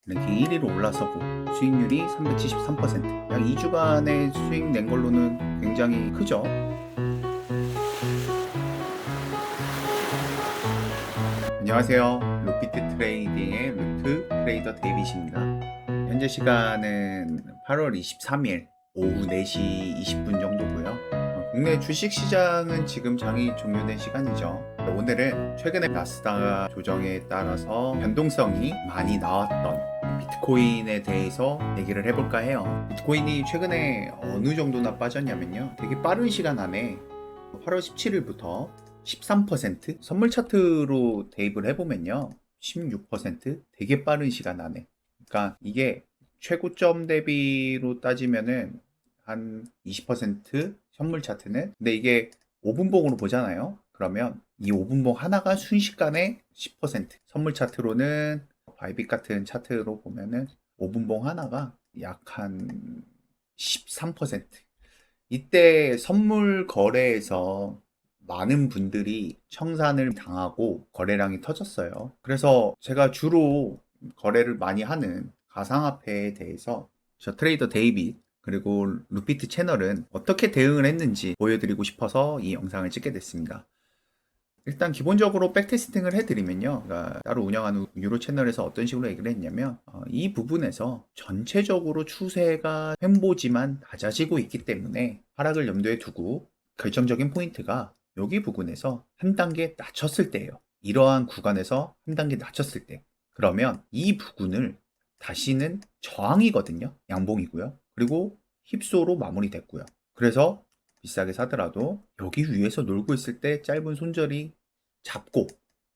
랭킹 1위로 올라서고 수익률이 373%. 약 2주간의 수익 낸 걸로는 굉장히 크죠. 안녕하세요. 루피트 트레이딩의 루트 트레이더 데이빗입니다. 현재 시간은 8월 23일 오후 4시 20분 정도고요. 국내 주식시장은 지금 장이 종료된 시간이죠. 오늘은 최근에 나스닥 조정에 따라서 변동성이 많이 나왔던 비트코인에 대해서 얘기를 해볼까 해요. 비트코인이 최근에 어느 정도나 빠졌냐면요. 되게 빠른 시간 안에 8월 17일부터 13% 선물 차트로 대입을 해보면요. 16% 되게 빠른 시간 안에. 그러니까 이게 최고점 대비로 따지면은 한 20% 선물 차트는. 근데 이게 5분봉으로 보잖아요. 그러면 이 5분봉 하나가 순식간에 10%. 선물 차트로는 바이빗 같은 차트로 보면은 5분봉 하나가 약 한 13%. 이때 선물 거래에서 많은 분들이 청산을 당하고 거래량이 터졌어요. 그래서 제가 주로 거래를 많이 하는 가상화폐에 대해서 저 트레이더 데이빗 그리고 루피트 채널은 어떻게 대응을 했는지 보여드리고 싶어서 이 영상을 찍게 됐습니다. 일단 기본적으로 백테스팅을 해드리면요. 그러니까 따로 운영하는 유로 채널에서 어떤 식으로 얘기를 했냐면 이 부분에서 전체적으로 추세가 횡보지만 낮아지고 있기 때문에 하락을 염두에 두고 결정적인 포인트가 여기 부분에서 한 단계 낮췄을 때예요. 이러한 구간에서 한 단계 낮췄을 때. 그러면 이 부분을 다시는 저항이거든요. 양봉이고요. 그리고 힙소로 마무리됐고요. 그래서 비싸게 사더라도 여기 위에서 놀고 있을 때 짧은 손절이 잡고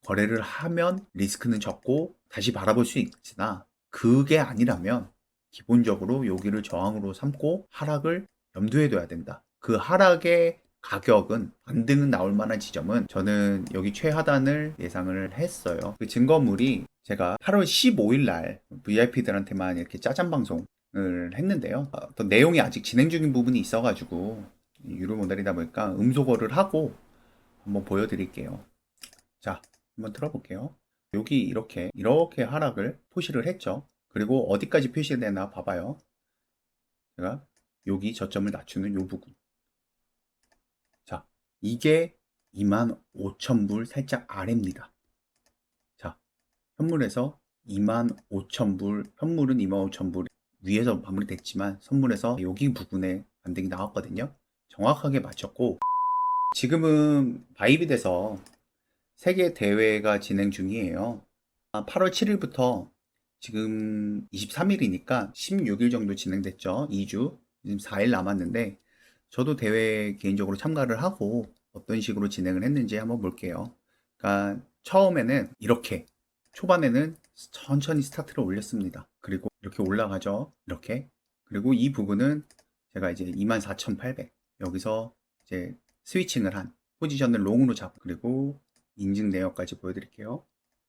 거래를 하면 리스크는 적고 다시 바라볼 수 있으나 그게 아니라면 기본적으로 여기를 저항으로 삼고 하락을 염두에 둬야 된다. 그 하락의 가격은 반등은 나올 만한 지점은 저는 여기 최하단을 예상을 했어요. 그 증거물이 제가 8월 15일 날 VIP들한테만 이렇게 짜잔 방송을 했는데요. 어떤 내용이 아직 진행 중인 부분이 있어가지고 유료 모델이다 보니까 음소거를 하고 한번 보여드릴게요. 자, 한번 틀어볼게요. 여기 이렇게 하락을 표시를 했죠. 그리고 어디까지 표시되나 봐봐요. 제가 여기 저점을 낮추는 이 부분. 자, 이게 25,000불 살짝 아래입니다. 자, 현물에서 25,000불, 현물은 25,000불 위에서 마무리됐지만 선물에서 여기 부분에 반등이 나왔거든요. 정확하게 맞췄고 지금은 바이빗에서 세계 대회가 진행 중이에요. 8월 7일부터 지금 23일이니까 16일 정도 진행됐죠. 2주. 지금 4일 남았는데 저도 대회 개인적으로 참가를 하고 어떤 식으로 진행을 했는지 한번 볼게요. 그러니까 처음에는 이렇게 초반에는 천천히 스타트를 올렸습니다. 그리고 이렇게 올라가죠. 이렇게. 그리고 이 부분은 제가 이제 24,800 여기서 이제 스위칭을 한 포지션을 롱으로 잡고 그리고 인증 내역까지 보여드릴게요.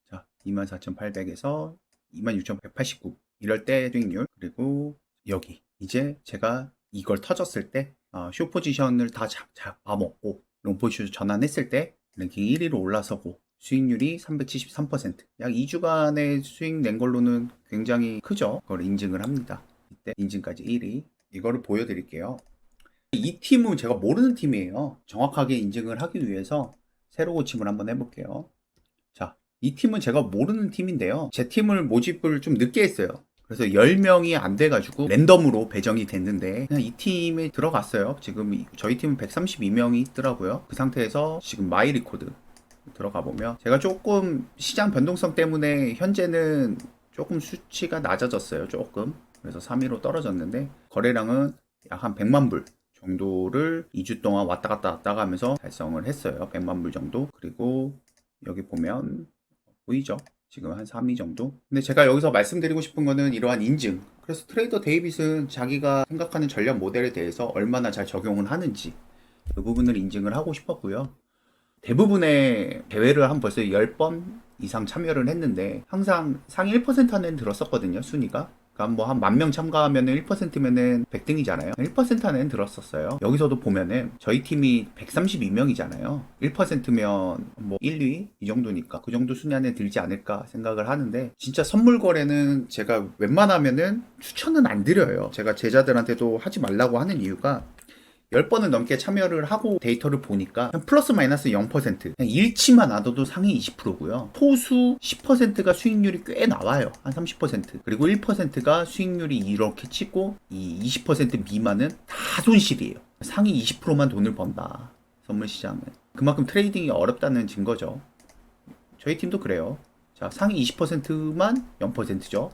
자, 24,800에서 26,189 이럴 때 수익률 그리고 여기 이제 제가 이걸 터졌을 때 쇼 포지션을 다 잡아먹고 롱 포지션 전환했을 때 랭킹 1위로 올라서고 수익률이 373%. 약 2주간의 수익 낸 걸로는 굉장히 크죠. 그걸 인증을 합니다. 이때 인증까지 1위. 이거를 보여드릴게요. 이 팀은 제가 모르는 팀이에요. 정확하게 인증을 하기 위해서 새로 고침을 한번 해볼게요. 자, 이 팀은 제가 모르는 팀인데요. 제 팀을 모집을 좀 늦게 했어요. 그래서 10명이 안 돼가지고 랜덤으로 배정이 됐는데 그냥 이 팀에 들어갔어요. 지금 저희 팀은 132명이 있더라고요. 그 상태에서 지금 마이 리코드 들어가 보면 제가 조금 시장 변동성 때문에 현재는 조금 수치가 낮아졌어요. 조금. 그래서 3위로 떨어졌는데 거래량은 약 한 100만 불 정도를 2주 동안 왔다 갔다 하면서 달성을 했어요. 100만 불 정도. 그리고 여기 보면 보이죠? 지금 한 3위 정도. 근데 제가 여기서 말씀드리고 싶은 거는 이러한 인증. 그래서 트레이더 데이빗은 자기가 생각하는 전략 모델에 대해서 얼마나 잘 적용을 하는지 그 부분을 인증을 하고 싶었고요. 대부분의 대회를 한 벌써 10번 이상 참여를 했는데 항상 상위 1% 안에는 들었었거든요. 순위가. 그러니까 뭐 한 10,000명 참가하면은 1%면은 100등이잖아요. 1% 안에는 들었었어요. 여기서도 보면은 저희 팀이 132명이잖아요. 1%면 뭐 1, 2? 이 정도니까 그 정도 순위 안에 들지 않을까 생각을 하는데, 진짜 선물 거래는 제가 웬만하면은 추천은 안 드려요. 제가 제자들한테도 하지 말라고 하는 이유가, 10번은 넘게 참여를 하고 데이터를 보니까 그냥 플러스 마이너스 0%, 그냥 잃지만 않아도 상위 20%고요. 포수 10%가 수익률이 꽤 나와요. 한 30%. 그리고 1%가 수익률이 이렇게 치고, 이 20% 미만은 다 손실이에요. 상위 20%만 돈을 번다. 선물 시장은. 그만큼 트레이딩이 어렵다는 증거죠. 저희 팀도 그래요. 자, 상위 20%만 0%죠.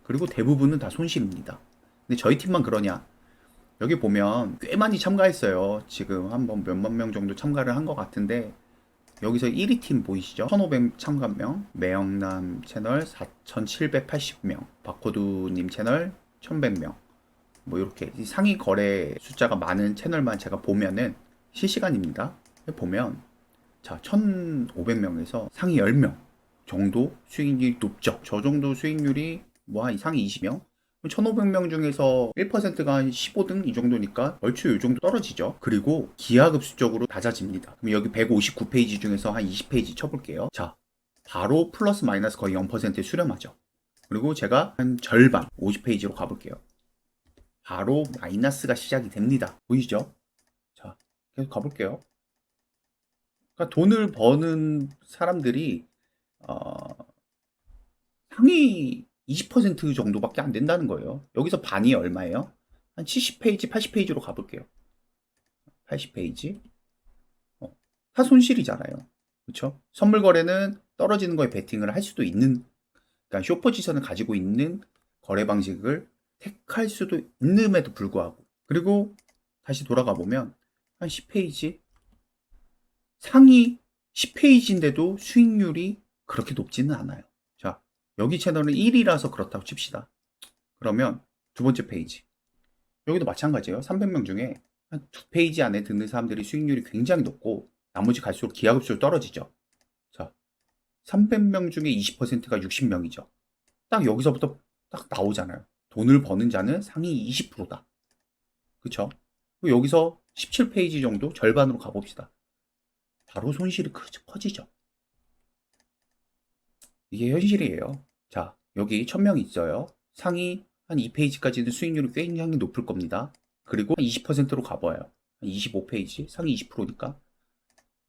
그리고 대부분은 다 손실입니다. 근데 저희 팀만 그러냐? 여기 보면 꽤 많이 참가했어요. 지금 한번 몇만 명 정도 참가를 한 것 같은데, 여기서 1위 팀 보이시죠? 1,500 참가명, 매영남 채널 4,780명, 바코드님 채널 1,100명. 뭐 이렇게 상위 거래 숫자가 많은 채널만 제가 보면은 실시간입니다. 보면 자, 1,500명에서 상위 10명 정도 수익률이 높죠. 저 정도 수익률이 뭐 한 상위 20명? 1,500명 중에서 1%가 한 15등 이 정도니까 얼추 이 정도 떨어지죠. 그리고 기하급수적으로 낮아집니다. 그럼 여기 159페이지 중에서 한 20페이지 쳐볼게요. 자, 바로 플러스 마이너스 거의 0%에 수렴하죠. 그리고 제가 한 절반 50페이지로 가볼게요. 바로 마이너스가 시작이 됩니다. 보이시죠? 자, 계속 가볼게요. 그러니까 돈을 버는 사람들이 상위 20% 정도밖에 안 된다는 거예요. 여기서 반이 얼마예요? 한 70페이지, 80페이지로 가볼게요. 80페이지. 다 손실이잖아요. 그렇죠? 선물 거래는 떨어지는 거에 베팅을 할 수도 있는, 그러니까 쇼포지션을 가지고 있는 거래 방식을 택할 수도 있음에도 불구하고. 그리고 다시 돌아가 보면 한 10페이지, 상위 10페이지인데도 수익률이 그렇게 높지는 않아요. 자, 여기 채널은 1이라서 그렇다고 칩시다. 그러면 두 번째 페이지, 여기도 마찬가지예요. 300명 중에 한 2페이지 안에 드는 사람들이 수익률이 굉장히 높고, 나머지 갈수록 기하급수로 떨어지죠. 자, 300명 중에 20%가 60명이죠. 딱 여기서부터 딱 나오잖아요. 돈을 버는 자는 상위 20%다. 그쵸? 여기서 17페이지 정도 절반으로 가봅시다. 바로 손실이 커지죠. 이게 현실이에요. 자, 여기 1,000명이 있어요. 상위 한 2페이지까지는 수익률이 굉장히 높을 겁니다. 그리고 20%로 가봐요. 25페이지, 상위 20%니까.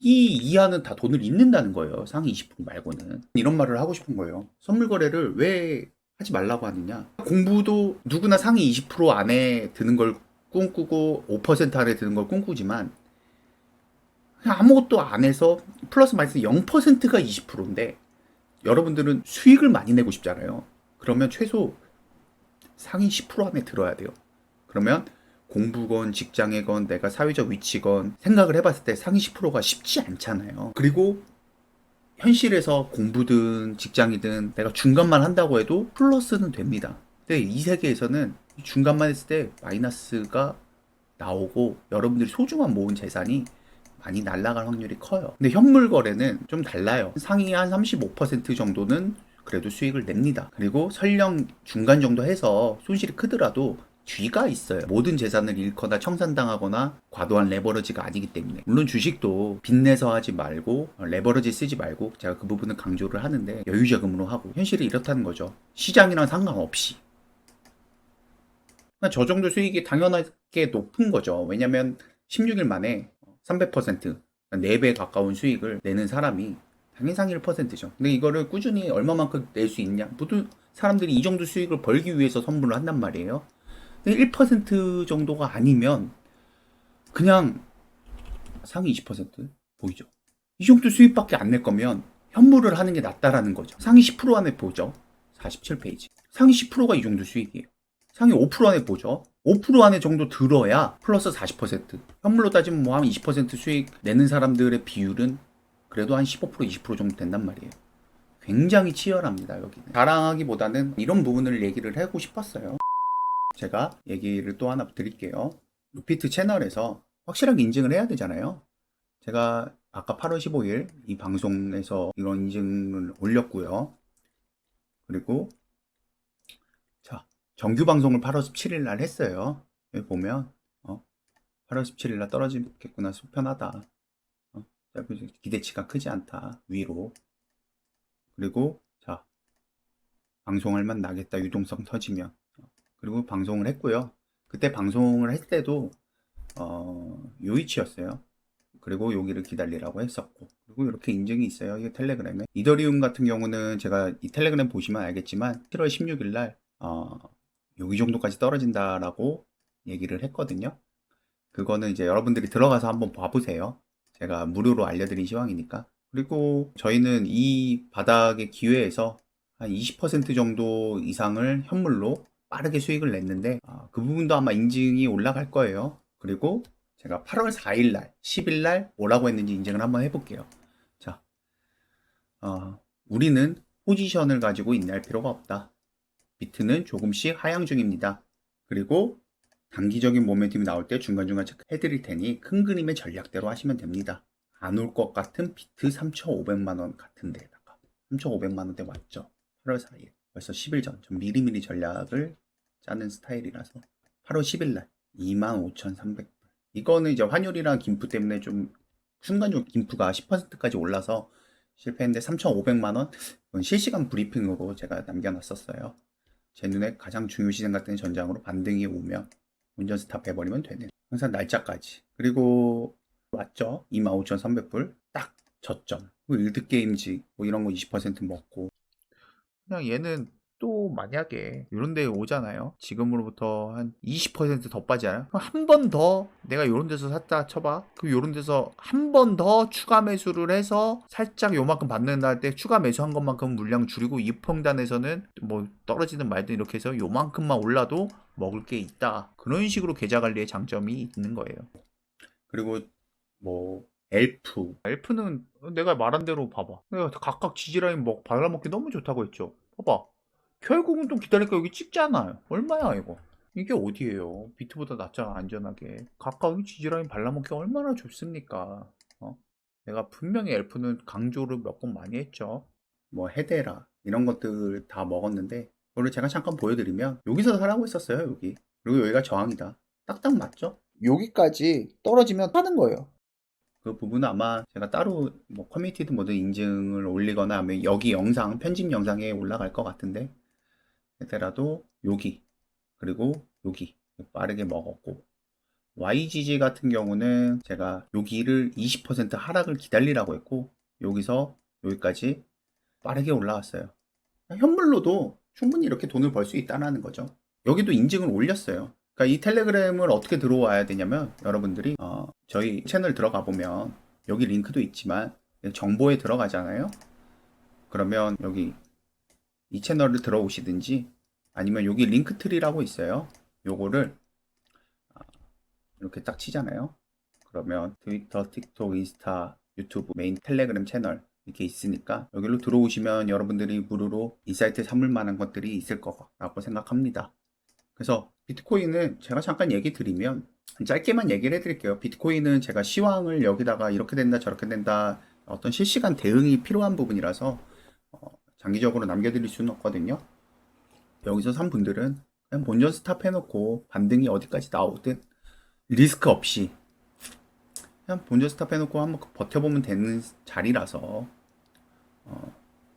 이 이하는 다 돈을 잃는다는 거예요. 상위 20% 말고는. 이런 말을 하고 싶은 거예요. 선물 거래를 왜 하지 말라고 하느냐. 공부도 누구나 상위 20% 안에 드는 걸 꿈꾸고 5% 안에 드는 걸 꿈꾸지만, 아무것도 안 해서 플러스 마이너스 0%가 20%인데 여러분들은 수익을 많이 내고 싶잖아요. 그러면 최소 상위 10% 안에 들어야 돼요. 그러면 공부건 직장이건 내가 사회적 위치건 생각을 해봤을 때 상위 10%가 쉽지 않잖아요. 그리고 현실에서 공부든 직장이든 내가 중간만 한다고 해도 플러스는 됩니다. 근데 이 세계에서는 중간만 했을 때 마이너스가 나오고 여러분들이 소중한 모은 재산이 많이 날아갈 확률이 커요. 근데 현물 거래는 좀 달라요. 상위 한 35% 정도는 그래도 수익을 냅니다. 그리고 설령 중간 정도 해서 손실이 크더라도 뒤가 있어요. 모든 재산을 잃거나 청산당하거나 과도한 레버러지가 아니기 때문에. 물론 주식도 빚내서 하지 말고 레버러지 쓰지 말고, 제가 그 부분은 강조를 하는데 여유자금으로 하고, 현실이 이렇다는 거죠. 시장이랑 상관없이. 저 정도 수익이 당연하게 높은 거죠. 왜냐면 16일 만에 300%, 4배 가까운 수익을 내는 사람이 당연히 상위 1%죠. 근데 이거를 꾸준히 얼마만큼 낼 수 있냐? 모든 사람들이 이 정도 수익을 벌기 위해서 선물을 한단 말이에요. 근데 1% 정도가 아니면 그냥 상위 20% 보이죠? 이 정도 수익밖에 안 낼 거면 현물을 하는 게 낫다라는 거죠. 상위 10% 안에 보죠. 47페이지. 상위 10%가 이 정도 수익이에요. 상위 5% 안에 보죠. 5% 안에 정도 들어야 플러스 40%. 현물로 따지면 뭐 한 20% 수익 내는 사람들의 비율은 그래도 한 15%, 20% 정도 된단 말이에요. 굉장히 치열합니다, 여기는. 자랑하기보다는 이런 부분을 얘기를 하고 싶었어요. 제가 얘기를 또 하나 드릴게요. 루피트 채널에서 확실하게 인증을 해야 되잖아요. 제가 아까 8월 15일 이 방송에서 이런 인증을 올렸고요. 그리고 자, 정규 방송을 8월 17일 날 했어요. 여기 보면 8월 17일 날 떨어지겠구나, 속편하다. 기대치가 크지 않다, 위로. 그리고 자, 방송할 만 나겠다, 유동성 터지면. 그리고 방송을 했고요. 그때 방송을 했을 때도 요 위치였어요. 그리고 여기를 기다리라고 했었고, 그리고 이렇게 인증이 있어요. 이게 텔레그램에. 이더리움 같은 경우는 제가 이 텔레그램 보시면 알겠지만 7월 16일 날 여기 정도까지 떨어진다라고 얘기를 했거든요. 그거는 이제 여러분들이 들어가서 한번 봐보세요. 제가 무료로 알려드린 시황이니까. 그리고 저희는 이 바닥의 기회에서 한 20% 정도 이상을 현물로 빠르게 수익을 냈는데 그 부분도 아마 인증이 올라갈 거예요. 그리고 제가 8월 4일 날, 10일 날 뭐라고 했는지 인증을 한번 해볼게요. 자, 우리는 포지션을 가지고 인내할 필요가 없다. 비트는 조금씩 하향 중입니다. 그리고 단기적인 모멘텀이 나올 때 중간중간 체크해 드릴 테니 큰 그림의 전략대로 하시면 됩니다. 안 올 것 같은 비트 3,500만 원 같은 데다가 3,500만 원대 왔죠. 8월 4일. 벌써 10일 전. 좀 미리미리 전략을 짜는 스타일이라서 8월 10일 날 25,300불. 이거는 이제 환율이랑 김프 때문에 좀 순간적으로 김프가 10%까지 올라서 실패했는데 3,500만 원? 이건 실시간 브리핑으로 제가 남겨놨었어요. 제 눈에 가장 중요시 생각되는 전장으로 반등이 오면 운전 스탑 해버리면 되네. 항상 날짜까지. 그리고 왔죠. 25,300불. 딱 저점. 일드게임즈 뭐 이런 거 20% 먹고. 그냥 얘는 또 만약에 이런 데 오잖아요. 지금으로부터 한 20% 더 빠지잖아요. 한 번 더 내가 이런 데서 샀다 쳐봐. 그 이런 데서 한 번 더 추가 매수를 해서 살짝 요만큼 받는다 할 때 추가 매수한 것만큼 물량 줄이고 이평단에서는 뭐 떨어지든 말든 이렇게 해서 요만큼만 올라도 먹을 게 있다. 그런 식으로 계좌 관리의 장점이 있는 거예요. 그리고 뭐 엘프는 내가 말한 대로 봐봐. 내가 각각 지지라인 발라먹기 너무 좋다고 했죠. 봐봐. 결국은 또 기다리니까 여기 찍잖아요. 얼마야 이거. 이게 어디예요. 비트보다 낫잖아, 안전하게. 각각 지지라인 발라먹기 얼마나 좋습니까. 내가 분명히 엘프는 강조를 몇 번 많이 했죠. 뭐 헤데라 이런 것들 다 먹었는데 그거를 제가 잠깐 보여드리면 여기서 사라고 했었어요. 여기. 그리고 여기가 저항이다. 딱딱 맞죠? 여기까지 떨어지면 하는 거예요. 그 부분은 아마 제가 따로 뭐 커뮤니티든 뭐든 인증을 올리거나 하면 여기 영상, 편집 영상에 올라갈 것 같은데 하더라도 여기 그리고 여기 빠르게 먹었고 YGG 같은 경우는 제가 여기를 20% 하락을 기다리라고 했고 여기서 여기까지 빠르게 올라왔어요. 현물로도 충분히 이렇게 돈을 벌 수 있다는 거죠. 여기도 인증을 올렸어요. 그러니까 이 텔레그램을 어떻게 들어와야 되냐면 여러분들이 저희 채널 들어가 보면 여기 링크도 있지만 정보에 들어가잖아요. 그러면 여기 이 채널을 들어오시든지 아니면 여기 링크트리라고 있어요. 요거를 이렇게 딱 치잖아요. 그러면 트위터, 틱톡, 인스타, 유튜브, 메인 텔레그램 채널 이렇게 있으니까 여기로 들어오시면 여러분들이 무료로 이 사이트에 삼을 만한 것들이 있을 거라고 생각합니다. 그래서 비트코인은 제가 잠깐 얘기 드리면 짧게만 얘기를 해드릴게요. 비트코인은 제가 시황을 여기다가 이렇게 된다 저렇게 된다 어떤 실시간 대응이 필요한 부분이라서 장기적으로 남겨드릴 수는 없거든요. 여기서 산 분들은 그냥 본전 스탑 해놓고 반등이 어디까지 나오든 리스크 없이 그냥 본전 스탑 해놓고 한번 버텨보면 되는 자리라서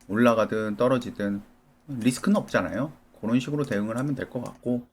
올라가든 떨어지든 리스크는 없잖아요. 그런 식으로 대응을 하면 될 것 같고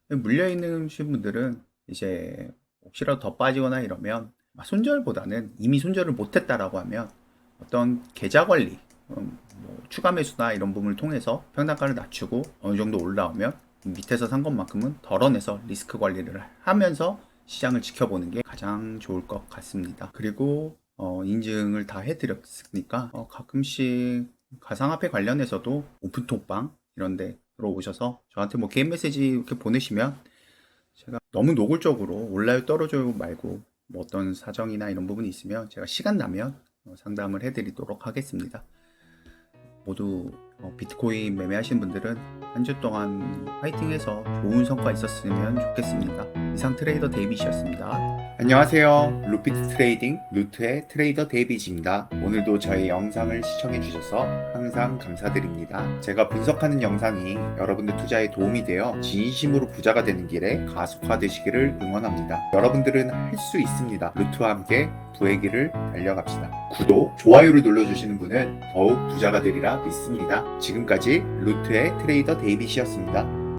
물려있는 분들은 이제 혹시라도 더 빠지거나 이러면 손절보다는 이미 손절을 못했다라고 하면 어떤 계좌 관리 뭐 추가 매수나 이런 부분을 통해서 평단가를 낮추고 어느 정도 올라오면 밑에서 산 것만큼은 덜어내서 리스크 관리를 하면서 시장을 지켜보는 게 가장 좋을 것 같습니다. 그리고 인증을 다 해드렸으니까 가끔씩 가상화폐 관련해서도 오픈톡방 이런데 들어오셔서 저한테 뭐 개인 메시지 이렇게 보내시면 제가 너무 노골적으로 올라요 떨어져요 말고 뭐 어떤 사정이나 이런 부분이 있으면 제가 시간 나면 상담을 해드리도록 하겠습니다. 모두 비트코인 매매하시는 분들은 한 주 동안 파이팅해서 좋은 성과 있었으면 좋겠습니다. 이상 트레이더 데이빗이었습니다. 안녕하세요. 루피트 트레이딩 루트의 트레이더 데이빗입니다. 오늘도 저의 영상을 시청해 주셔서 항상 감사드립니다. 제가 분석하는 영상이 여러분들 투자에 도움이 되어 진심으로 부자가 되는 길에 가속화되시기를 응원합니다. 여러분들은 할 수 있습니다. 루트와 함께 부의 길을 달려갑시다. 구독, 좋아요를 눌러주시는 분은 더욱 부자가 되리라 믿습니다. 지금까지 루트의 트레이더 데이빗이었습니다.